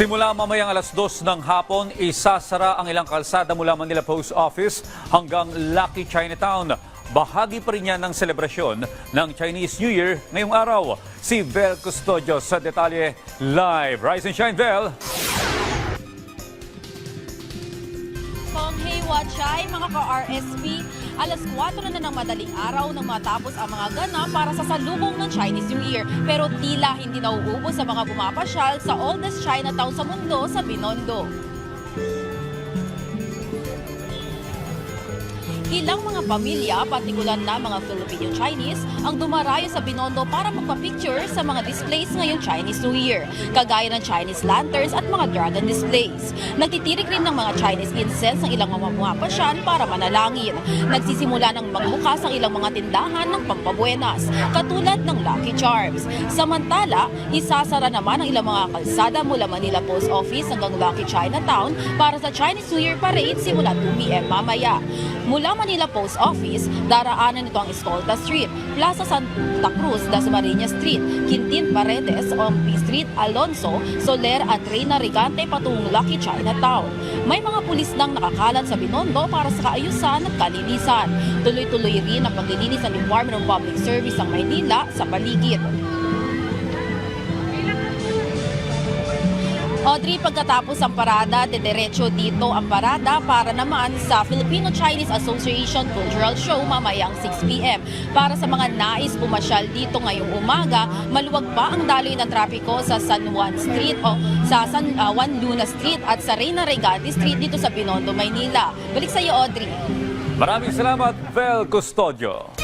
Simula mamayang alas 2 ng hapon, isasara ang ilang kalsada mula Manila Post Office hanggang Lucky Chinatown. Bahagi pa rin yan ng selebrasyon ng Chinese New Year ngayong araw. Si Vel Custodio sa detalye live. Rise and shine, Vel! Kong Hey Wachay, mga ka-RSP, alas 4 na ng madaling araw nang matapos ang mga ganap para sa salubong ng Chinese New Year. Pero tila hindi nauubos sa mga pumapasyal sa oldest Chinatown sa mundo sa Binondo. Ilang mga pamilya, partikular na mga Filipino-Chinese, ang dumarayo sa Binondo para magpa-picture sa mga displays ngayong Chinese New Year, kagaya ng Chinese lanterns at mga dragon displays. Nagtitirik rin ng mga Chinese incense ang ilang mga pumapasyal para manalangin. Nagsisimula ng magbukas ang ilang mga tindahan ng pampabuenas, katulad ng Lucky Charms. Samantala, isasara naman ang ilang mga kalsada mula Manila Post Office hanggang Lucky Chinatown para sa Chinese New Year Parade simula 2 p.m. mamaya. Mula Manila Post Office, daraanan nito ang Escolta Street, Plaza Santa Cruz, Dasmariñas Street, Quintin Paredes, Ompi Street, Alonso, Soler at Reyna Rigante patungong Lucky Chinatown. May mga pulis nang nakakalat sa Binondo para sa kaayusan at kalinisan. Tuloy-tuloy rin ang paglilinis ng Department of Public Service ng Maynila sa paligid. Audrey, pagkatapos ang parada, dediretso dito ang parada para naman sa Filipino-Chinese Association Cultural Show mamayang 6 p.m. Para sa mga nais pumasyal dito ngayong umaga, maluwag pa ang daloy ng trapiko sa San Juan Street o sa San Juan Luna Street at sa Reyna Regate Street dito sa Binondo, Maynila. Balik sa iyo, Audrey. Maraming salamat, Vel Custodio.